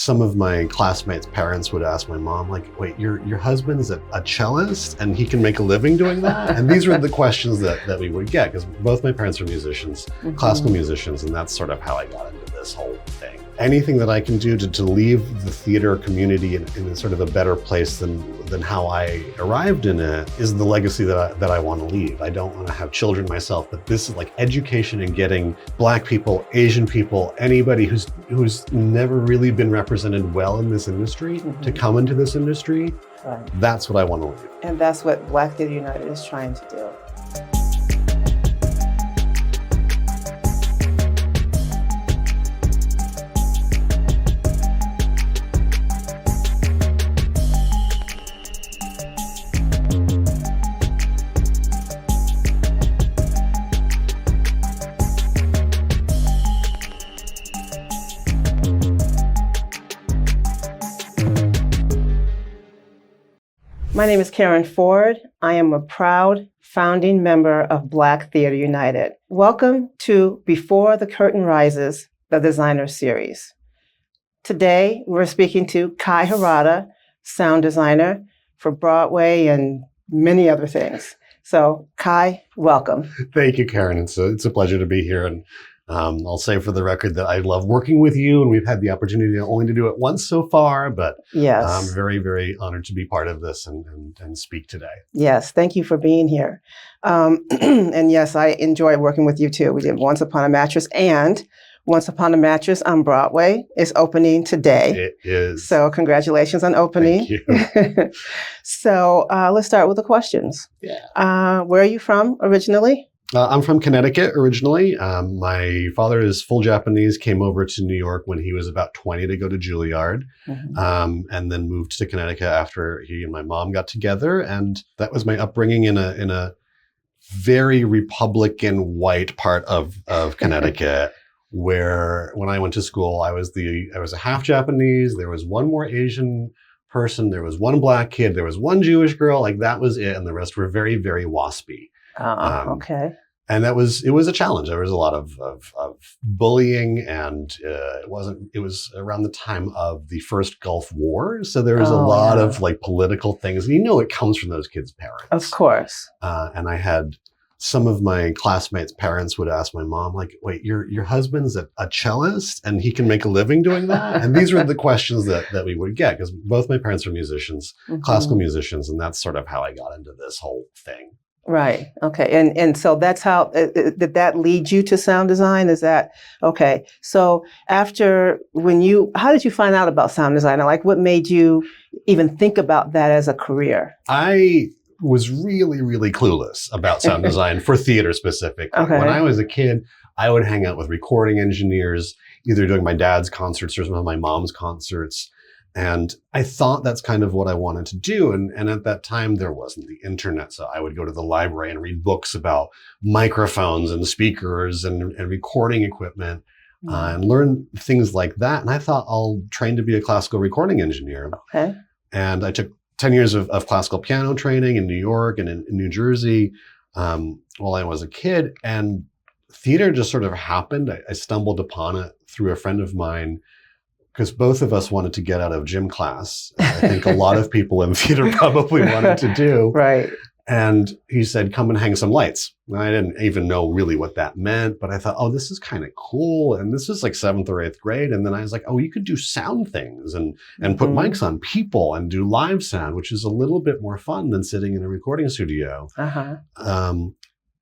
some of my classmates' parents would ask my mom, like, wait, your husband is a cellist and he can make a living doing that? And these were the questions that we would get, because both my parents are musicians, classical musicians, and that's sort of how I got into this whole thing. Anything that I can do to leave the theater community in sort of a better place than how I arrived in it is the legacy that I want to leave. I don't want to have children myself, but this is like education and getting Black people, Asian people, anybody who's never really been represented well in this industry to come into this industry. Right. That's what I want to leave. And that's what Black Theater United is trying to do. My name is Karen Ford. I am a proud founding member of Black Theater United. Welcome to Before the Curtain Rises, the Designer Series. Today, we're speaking to Kai Harada, sound designer for Broadway and many other things. So, Kai, welcome. Thank you, Karen. It's a pleasure to be here. And I'll say for the record that I love working with you, and we've had the opportunity only to do it once so far, but yes. I'm very, very honored to be part of this and speak today. Yes, thank you for being here. And yes, I enjoy working with you too. We did Once Upon a Mattress, and Once Upon a Mattress on Broadway is opening today. It is. So congratulations on opening. Thank you. So let's start with the questions. Yeah. Where are you from originally? I'm from Connecticut originally. My father is full Japanese, came over to New York when he was about 20 to go to Juilliard, and then moved to Connecticut after he and my mom got together. And that was my upbringing in a very Republican white part of Connecticut, where when I went to school, I was a half Japanese. There was one more Asian person. There was one Black kid. There was one Jewish girl. Like that was it. And the rest were very, very waspy. Okay. And it was a challenge. There was a lot of bullying, and it was around the time of the first Gulf War. So there was a lot of like political things. You know, it comes from those kids' parents. Of course. And I had some of my classmates' parents would ask my mom, like, wait, your husband's a cellist and he can make a living doing that? And these were the questions that we would get, because both my parents are musicians, classical musicians, and that's sort of how I got into this whole thing. Right. Okay. And so that's how, did that lead you to sound design? Is that, okay. So how did you find out about sound design? Like what made you even think about that as a career? I was really, really clueless about sound design for theater specifically. Okay. When I was a kid, I would hang out with recording engineers, either doing my dad's concerts or some of my mom's concerts. And I thought that's kind of what I wanted to do. And at that time, there wasn't the internet. So I would go to the library and read books about microphones and speakers and recording equipment and learn things like that. And I thought I'll train to be a classical recording engineer. Okay. And I took 10 years of classical piano training in New York and in New Jersey while I was a kid. And theater just sort of happened. I stumbled upon it through a friend of mine, because both of us wanted to get out of gym class. I think a lot of people in theater probably wanted to do. Right. And he said, come and hang some lights. And I didn't even know really what that meant, but I thought, oh, this is kind of cool. And this is like 7th or 8th grade. And then I was like, oh, you could do sound things and put mics on people and do live sound, which is a little bit more fun than sitting in a recording studio.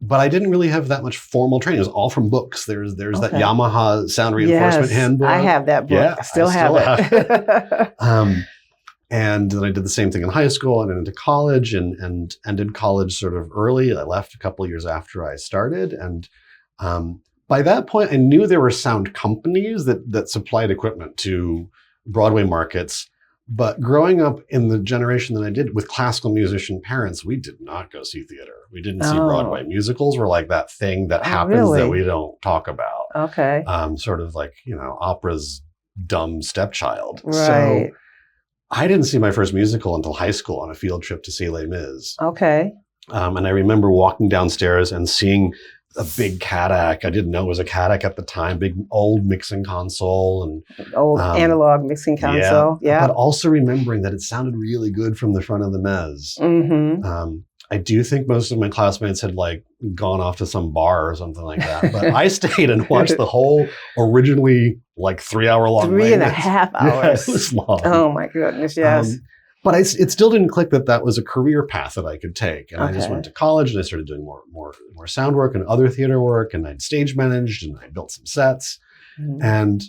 But I didn't really have that much formal training. It was all from books. There's that Yamaha sound reinforcement handbook. I have that book. Yeah, I still have it. And then I did the same thing in high school and into college, and ended college sort of early. I left a couple of years after I started. And by that point, I knew there were sound companies that supplied equipment to Broadway markets. But growing up in the generation that I did with classical musician parents, we did not go see theater. We didn't see Broadway. Musicals were like that thing that happens that we don't talk about. Okay. Sort of like, opera's dumb stepchild. Right. So I didn't see my first musical until high school on a field trip to see Les Mis. Okay. And I remember walking downstairs and seeing a big Cadillac. I didn't know it was a Cadillac at the time, big old mixing console and Old analog mixing console. Yeah. But also remembering that it sounded really good from the front of the mezz. Mm-hmm. I do think most of my classmates had like gone off to some bar or something like that. But I stayed and watched the whole originally like 3-hour long. 3.5 hours. Yeah, it was long. Oh my goodness, yes. But it still didn't click that was a career path that I could take. And I just went to college and I started doing more sound work and other theater work. And I'd stage managed and I built some sets. Mm-hmm. And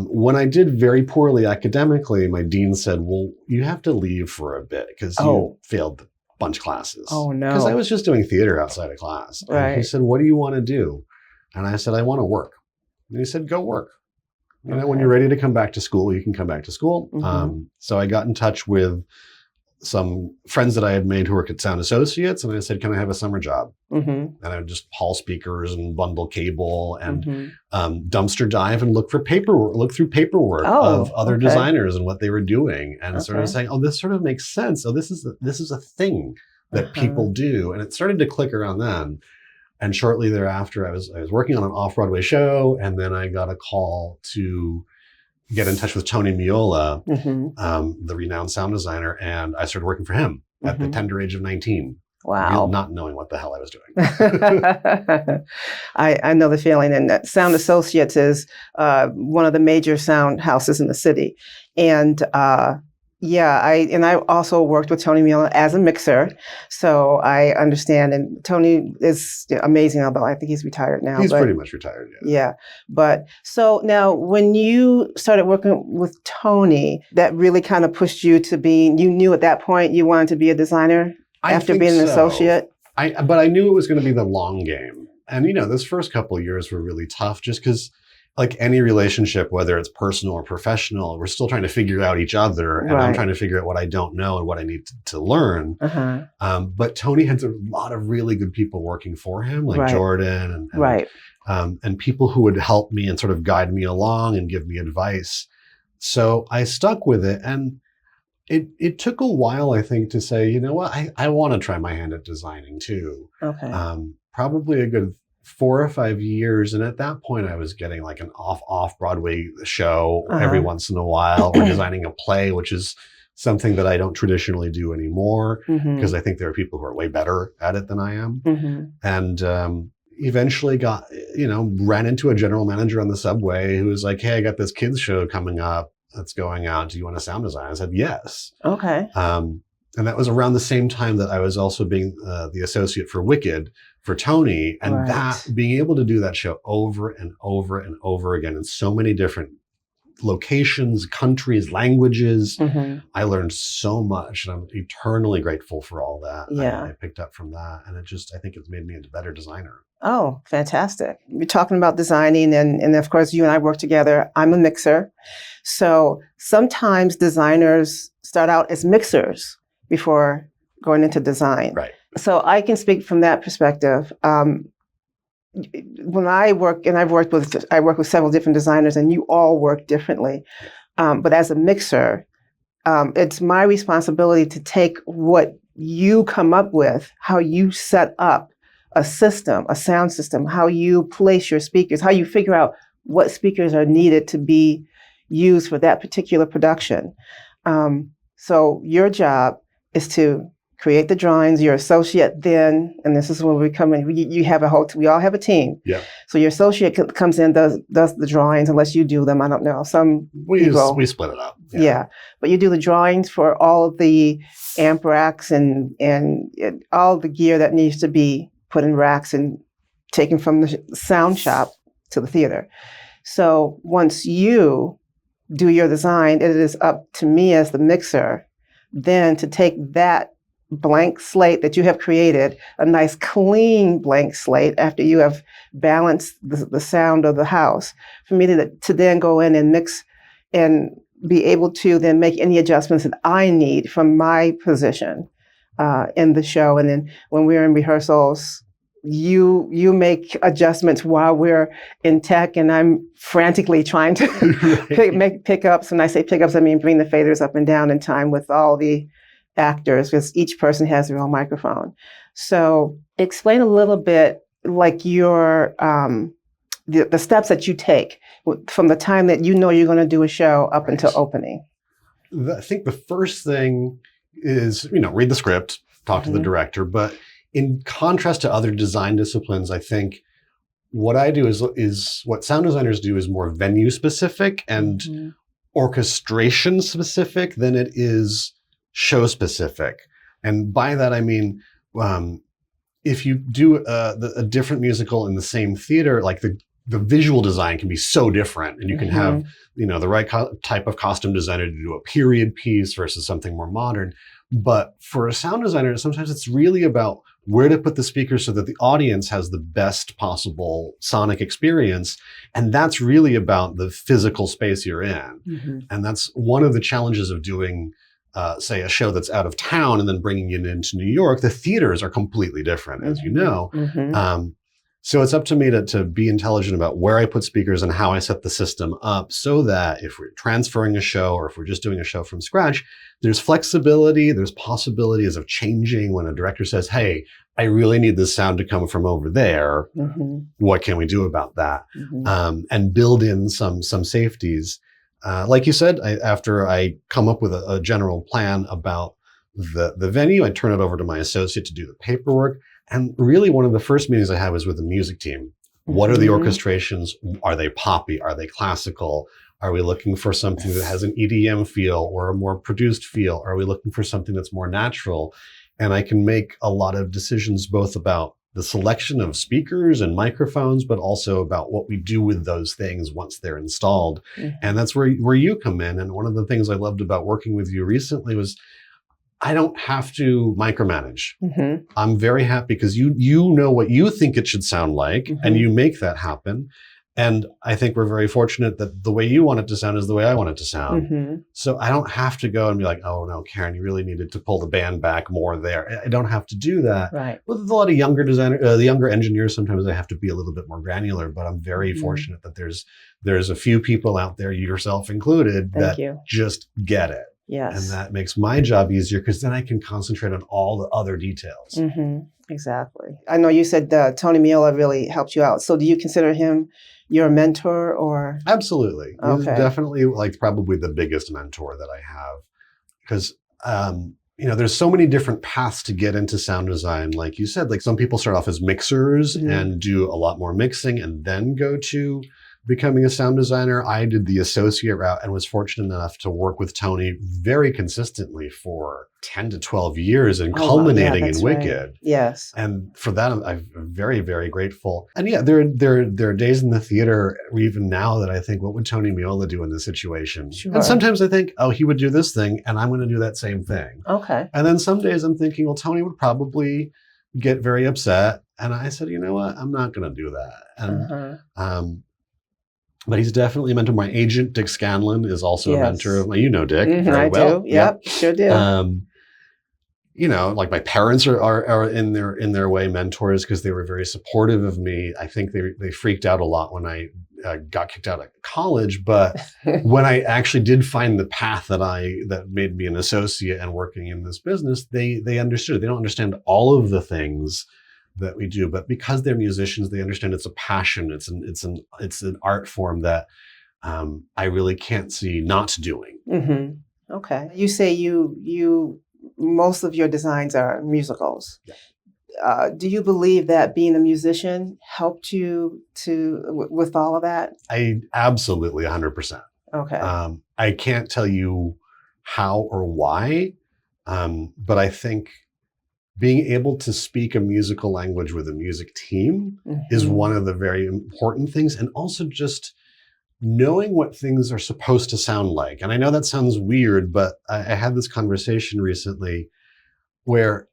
when I did very poorly academically, my dean said, well, you have to leave for a bit because you failed a bunch of classes. Oh, no. Because I was just doing theater outside of class. Right. And he said, what do you want to do? And I said, I want to work. And he said, go work. You know, when you're ready to come back to school, you can come back to school. Mm-hmm. So I got in touch with some friends that I had made who worked at Sound Associates. And I said, can I have a summer job? Mm-hmm. And I would just haul speakers and bundle cable and dumpster dive and look through paperwork of other designers and what they were doing. And sort of saying, oh, this sort of makes sense. Oh, this is a thing that people do. And it started to click around then. And shortly thereafter, I was working on an off-Broadway show, and then I got a call to get in touch with Tony Miola, the renowned sound designer, and I started working for him at the tender age of 19. Wow. Not knowing what the hell I was doing. I know the feeling. And Sound Associates is one of the major sound houses in the city. And I also worked with Tony Miola as a mixer, so I understand. And Tony is amazing, although I think he's retired now. He's pretty much retired, yeah. Yeah, but so now when you started working with Tony, that really kind of pushed you to being. You knew at that point you wanted to be a designer after being an associate. But I knew it was going to be the long game, and those first couple of years were really tough, just because. Like any relationship, whether it's personal or professional, we're still trying to figure out each other. And I'm trying to figure out what I don't know and what I need to learn. But Tony had a lot of really good people working for him, like Jordan and people who would help me and sort of guide me along and give me advice. So I stuck with it. And it took a while, I think, to say, you know what, I want to try my hand at designing too. Okay. Probably a good 4 or 5 years. And at that point I was getting like an off Broadway show every once in a while, or designing a play, which is something that I don't traditionally do anymore because I think there are people who are way better at it than I am. And eventually ran into a general manager on the subway who was like, hey, I got this kids show coming up that's going out. Do you want to sound design? I said, yes. Okay. And that was around the same time that I was also being the associate for Wicked for Tony. And that being able to do that show over and over and over again in so many different locations, countries, languages, I learned so much. And I'm eternally grateful for all that. Yeah. I picked up from that. And I think it's made me a better designer. Oh, fantastic. You're talking about designing and of course you and I work together. I'm a mixer. So sometimes designers start out as mixers before going into design. Right. So I can speak from that perspective. When I work, and I work with several different designers, and you all work differently. But as a mixer, it's my responsibility to take what you come up with, how you set up a system, a sound system, how you place your speakers, how you figure out what speakers are needed to be used for that particular production. So your job is to create the drawings. Your associate then, and this is where we come in, you have we all have a team. Yeah. So your associate comes in, does the drawings, unless you do them. I don't know. We split it up. Yeah. But you do the drawings for all of the amp racks and all the gear that needs to be put in racks and taken from the sound shop to the theater. So once you do your design, it is up to me as the mixer then to take that blank slate that you have created, a nice clean blank slate after you have balanced the sound of the house, for me to then go in and mix and be able to then make any adjustments that I need from my position in the show. And then when we're in rehearsals, you make adjustments while we're in tech, and I'm frantically trying to make pickups. When I say pickups, I mean bring the faders up and down in time with all the actors, because each person has their own microphone. So explain a little bit like your the steps that you take from the time that you know you're going to do a show up until opening. I think the first thing is, read the script, talk to the director. But in contrast to other design disciplines, I think what I do is what sound designers do is more venue specific and orchestration specific than it is show specific. And by that, I mean, if you do a different musical in the same theater, like the visual design can be so different, and you can have, the right type of costume designer to do a period piece versus something more modern. But for a sound designer, sometimes it's really about where to put the speakers so that the audience has the best possible sonic experience. And that's really about the physical space you're in. And that's one of the challenges of doing, say, a show that's out of town and then bringing it into New York. The theaters are completely different, as you know. So it's up to me to be intelligent about where I put speakers and how I set the system up so that if we're transferring a show or if we're just doing a show from scratch, there's flexibility, there's possibilities of changing when a director says, hey, I really need this sound to come from over there. What can we do about that? And build in some safeties. Like you said, after I come up with a general plan about the venue, I turn it over to my associate to do the paperwork. And really one of the first meetings I have is with the music team. What are the orchestrations? Are they poppy? Are they classical? Are we looking for something that has an EDM feel or a more produced feel? Are we looking for something that's more natural? And I can make a lot of decisions both about the selection of speakers and microphones, but also about what we do with those things once they're installed. And that's where you come in. And one of the things I loved about working with you recently was I don't have to micromanage. I'm very happy because you know what you think it should sound like, and you make that happen. And I think we're very fortunate that the way you want it to sound is the way I want it to sound. So I don't have to go and be like, oh no, Karen, you really needed to pull the band back more there. I don't have to do that. With a lot of younger the younger engineers, sometimes I have to be a little bit more granular, but I'm very fortunate that there's a few people out there, yourself included, that just get it. And that makes my job easier because then I can concentrate on all the other details. Exactly. I know you said Tony Miola really helped you out. So do you consider him your mentor or? Absolutely. He's definitely like probably the biggest mentor that I have because, there's so many different paths to get into sound design. Like you said, like some people start off as mixers and do a lot more mixing and then go to becoming a sound designer. I did the associate route and was fortunate enough to work with Tony very consistently for 10 to 12 years and culminating in Wicked. And for that, I'm very, very grateful. And there are days in the theater, even now, that I think, what would Tony Miola do in this situation? And sometimes I think, oh, he would do this thing and I'm going to do that same thing. And then some days I'm thinking, well, Tony would probably get very upset. And I said, you know what? I'm not going to do that. And, but he's definitely a mentor. My agent, Dick Scanlon, is also a mentor of my, Dick very well. Sure do. Like my parents are in their way mentors because they were very supportive of me. I think they freaked out a lot when I got kicked out of college, but when I actually did find the path that made me an associate and working in this business, they understood. They don't understand all of the things that we do, but because they're musicians, they understand it's a passion. It's an art form that I really can't see not doing. Okay. You say you most of your designs are musicals. Do you believe that being a musician helped you with all of that? I absolutely 100%. Okay. I can't tell you how or why, but I think being able to speak a musical language with a music team is one of the very important things. And also just knowing what things are supposed to sound like. And I know that sounds weird, but I had this conversation recently where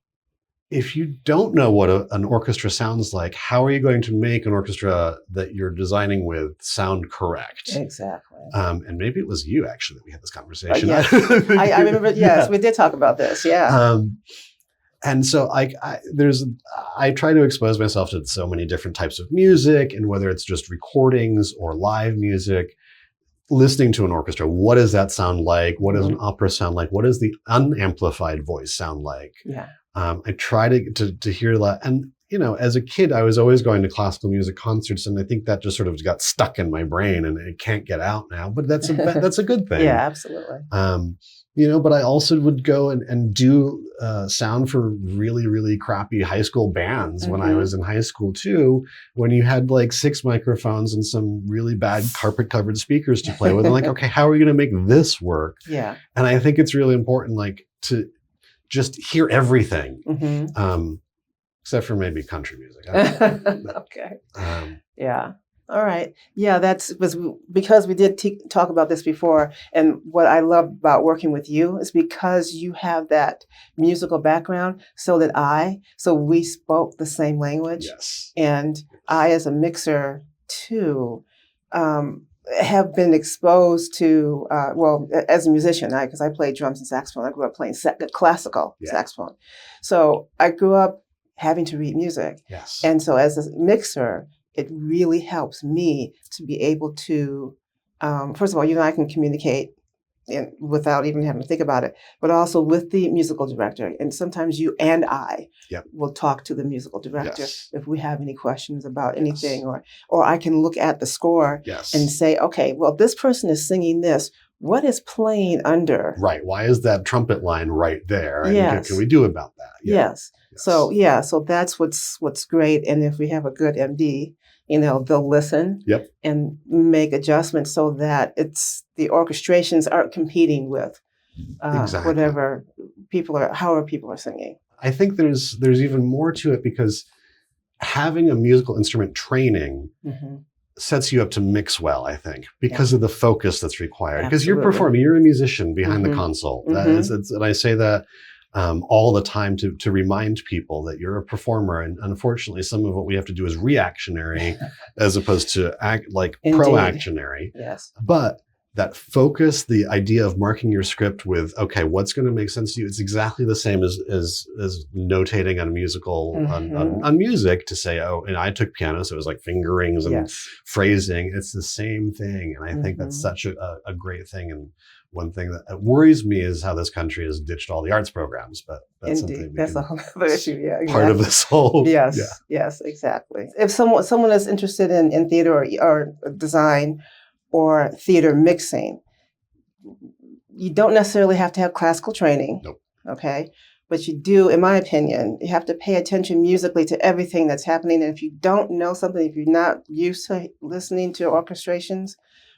if you don't know what an orchestra sounds like, how are you going to make an orchestra that you're designing with sound correct? Exactly. And maybe it was you actually that we had this conversation. Yes. I remember. Yes, we did talk about this. Yeah. And so I try to expose myself to so many different types of music, and whether it's just recordings or live music, listening to an orchestra, what does that sound like? What does an Mm-hmm. opera sound like? What does the unamplified voice sound like? Yeah. I try to hear that. And, as a kid, I was always going to classical music concerts, and I think that just sort of got stuck in my brain and it can't get out now, but that's a good thing. Yeah, absolutely. But I also would go and do sound for really, really crappy high school bands when I was in high school too, when you had like 6 microphones and some really bad carpet covered speakers to play with. I'm like, okay, how are we going to make this work? Yeah. And I think it's really important, like, to just hear everything, except for maybe country music. Okay. Yeah. All right. Yeah, was because we did talk about this before. And what I love about working with you is because you have that musical background, so we spoke the same language. Yes. And I, as a mixer too, have been exposed to, as a musician, because I played drums and saxophone. I grew up playing classical saxophone. So I grew up having to read music. Yes. And so as a mixer, it really helps me to be able to, first of all, you and I can communicate without even having to think about it, but also with the musical director. And sometimes you and I will talk to the musical director if we have any questions about anything, or I can look at the score and say, okay, well, this person is singing this. What is playing under? Right. Why is that trumpet line right there? And Yes. can we do about that? Yes. So that's what's great. And if we have a good MD, they'll listen and make adjustments so that the orchestrations aren't competing with whatever however people are singing. I think there's even more to it, because having a musical instrument training sets you up to mix well, I think, because of the focus that's required. Because you're performing, you're a musician behind the console. And I say that all the time to remind people that you're a performer. And unfortunately, some of what we have to do is reactionary as opposed to proactionary. Yes. But that focus, the idea of marking your script with, okay, what's going to make sense to you? It's exactly the same as notating on musical, on music, to say, oh, and I took piano, so it was like fingerings and phrasing. It's the same thing. And I think that's such a great thing. And one thing that worries me is how this country has ditched all the arts programs, but that's something that's a whole other issue. Yeah, exactly. Part of this whole. Yes, exactly. If someone is interested in theater or design or theater mixing, you don't necessarily have to have classical training. Nope. Okay. But you do, in my opinion, you have to pay attention musically to everything that's happening. And if you don't know something, if you're not used to listening to orchestrations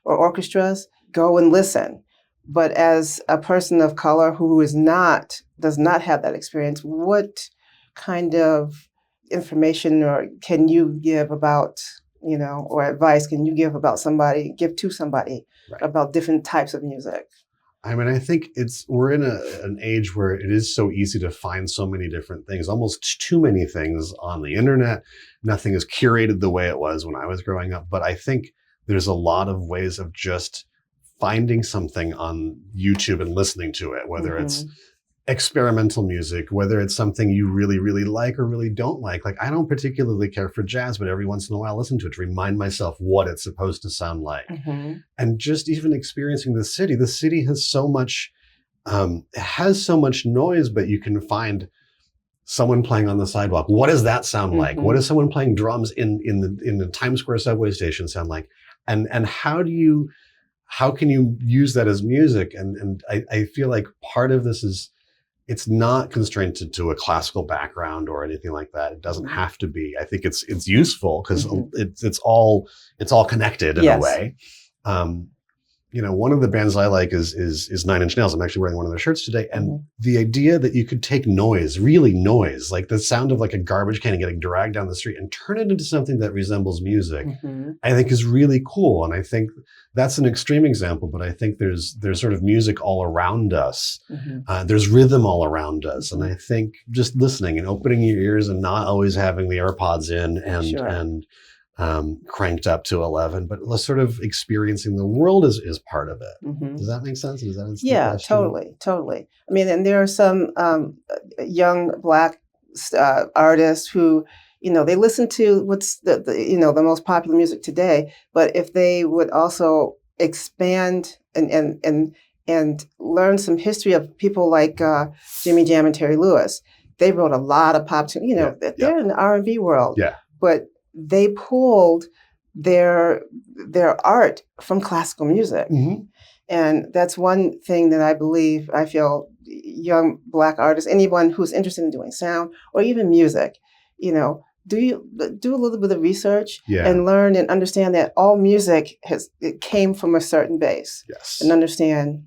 or orchestras, go and listen. But as a person of color who does not have that experience, what kind of information or can you give about, or advice can you give to somebody about different types of music? I mean, I think we're in an age where it is so easy to find so many different things, almost too many things on the internet. Nothing is curated the way it was when I was growing up. But I think there's a lot of ways of just finding something on YouTube and listening to it, whether it's experimental music, whether it's something you really, really like or really don't like. Like, I don't particularly care for jazz, but every once in a while I listen to it to remind myself what it's supposed to sound like. And just even experiencing the city has so much, noise, but you can find someone playing on the sidewalk. What does that sound like? What does someone playing drums in the Times Square subway station sound like? And how can you use that as music? And I feel like part of this is, it's not constrained to a classical background or anything like that. It doesn't have to be. I think it's useful because it's all connected in a way. One of the bands I like is 9 Inch Nails. I'm actually wearing one of their shirts today. And the idea that you could take noise, like the sound of like a garbage can getting dragged down the street, and turn it into something that resembles music, I think is really cool. And I think that's an extreme example, but I think there's sort of music all around us. There's rhythm all around us. And I think just listening and opening your ears and not always having the AirPods in and cranked up to 11, but sort of experiencing the world is part of it. Does that make sense? Does that answer the question? Totally. I mean, and there are some young Black artists who, they listen to what's the most popular music today, but if they would also expand and learn some history of people like Jimmy Jam and Terry Lewis. They wrote a lot of pop tunes. They're in the R&B world, but they pulled their art from classical music. Mm-hmm. And that's one thing that I feel young Black artists, anyone who's interested in doing sound or even music, do a little bit of research and learn and understand that all music it came from a certain base. Yes. And understand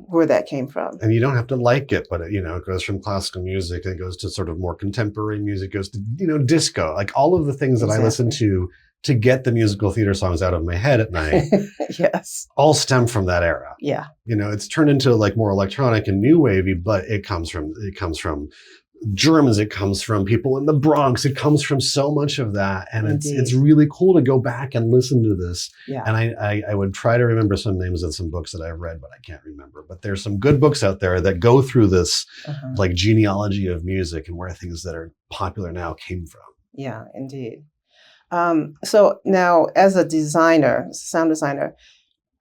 where that came from. And you don't have to like it, but it goes from classical music, it goes to sort of more contemporary music, goes to, disco, like all of the things that I listen to get the musical theater songs out of my head at night. Yes. All stem from that era. Yeah. It's turned into like more electronic and new wavy, but it comes from Germans, it comes from people in the Bronx, it comes from so much of that. And it's really cool to go back and listen to this. Yeah. And I would try to remember some names of some books that I've read, but I can't remember. But there's some good books out there that go through this like genealogy of music and where things that are popular now came from. Yeah, indeed. So now as a designer, sound designer,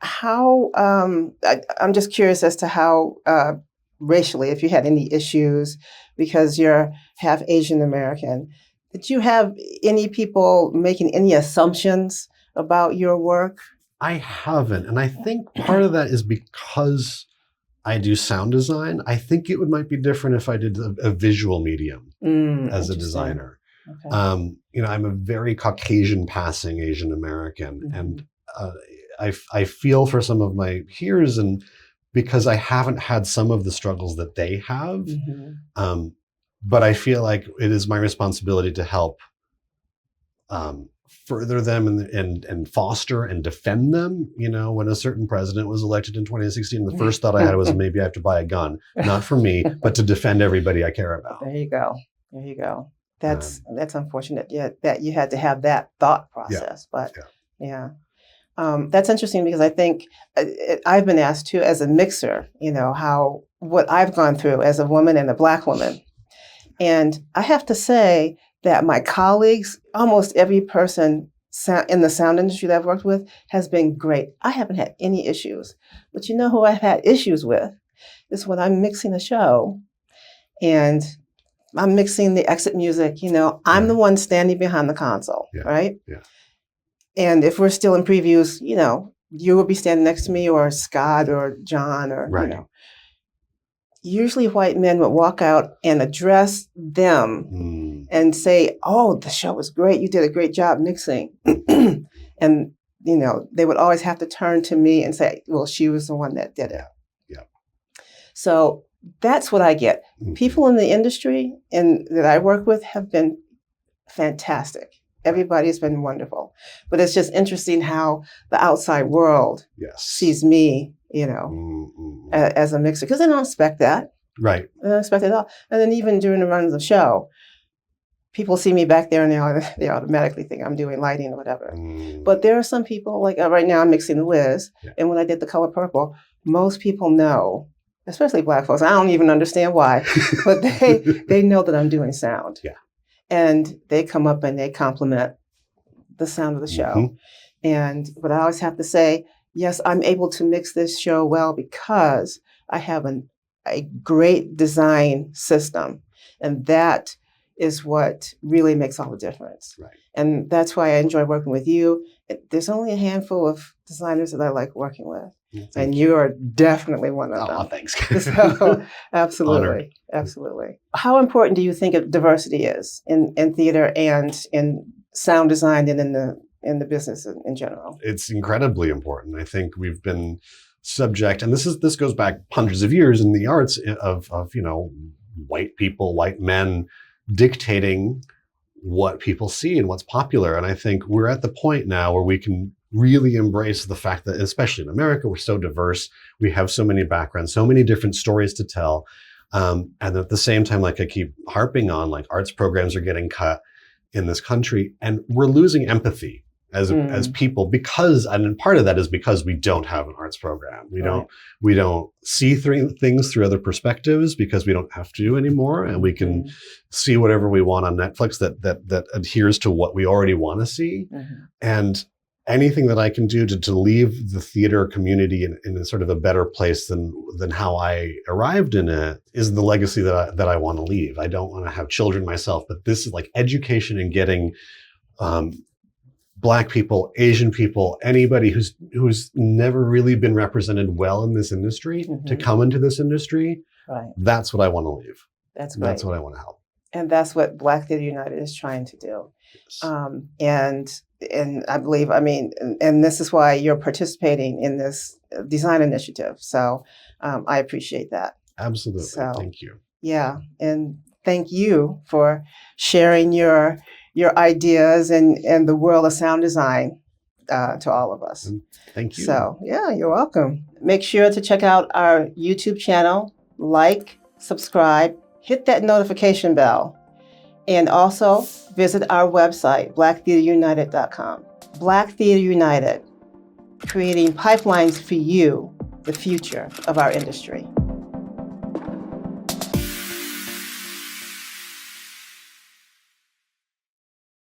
how, I'm just curious as to how racially, if you had any issues because you're half Asian American, did you have any people making any assumptions about your work? I haven't. And I think part of that is because I do sound design. I think it might be different if I did a visual medium as a designer. Okay. I'm a very Caucasian passing Asian American, and I feel for some of my peers, and because I haven't had some of the struggles that they have, but I feel like it is my responsibility to help further them and foster and defend them. When a certain president was elected in 2016, the first thought I had was maybe I have to buy a gun, not for me, but to defend everybody I care about. There you go. That's unfortunate that you had to have that thought process, but that's interesting because I think I've been asked too as a mixer, what I've gone through as a woman and a Black woman. And I have to say that my colleagues, almost every person in the sound industry that I've worked with has been great. I haven't had any issues. But who I've had issues with is when I'm mixing a show and I'm mixing the exit music, I'm the one standing behind the console, right? Yeah. And if we're still in previews, you will be standing next to me or Scott or John or, Usually white men would walk out and address them and say, oh, the show was great. You did a great job mixing. And, they would always have to turn to me and say, well, she was the one that did it. Yeah. So that's what I get. People in the industry that I work with have been fantastic. Everybody's been wonderful. But it's just interesting how the outside world sees me, as a mixer, because they don't expect that. Right. They don't expect it at all. And then even during the run of the show, people see me back there and they automatically think I'm doing lighting or whatever. But there are some people, like right now I'm mixing The Wiz, and when I did The Color Purple, most people know, especially Black folks, I don't even understand why, but they know that I'm doing sound. Yeah. And they come up and they compliment the sound of the show. But I always have to say, yes, I'm able to mix this show well because I have a great design system. And that is what really makes all the difference. Right. And that's why I enjoy working with you. There's only a handful of designers that I like working with. And you are definitely one of them. Oh, thanks. So, absolutely. Absolutely. How important do you think diversity is in theater and in sound design and in the business in general? It's incredibly important. I think we've been subject, and this goes back hundreds of years in the arts of white people, white men dictating what people see and what's popular. And I think we're at the point now where we can really embrace the fact that, especially in America, we're so diverse. We have so many backgrounds, so many different stories to tell. And at the same time, like I keep harping on, like arts programs are getting cut in this country, and we're losing empathy as people and part of that is because we don't have an arts program. We don't see things through other perspectives because we don't have to anymore, and we can see whatever we want on Netflix that adheres to what we already want to see. And anything that I can do to leave the theater community in a sort of a better place than how I arrived in it is the legacy that I want to leave. I don't want to have children myself, but this is like education and getting Black people, Asian people, anybody who's never really been represented well in this industry to come into this industry. Right. That's what I want to leave. That's great. That's what I want to help. And that's what Black Theater United is trying to do. Yes. And I believe, and this is why you're participating in this design initiative. So I appreciate that. Absolutely. So, thank you. Yeah. And thank you for sharing your ideas and the world of sound design to all of us. Thank you. So, yeah, you're welcome. Make sure to check out our YouTube channel, like, subscribe, hit that notification bell, and also visit our website, blacktheaterunited.com. Black Theater United, creating pipelines for you, the future of our industry.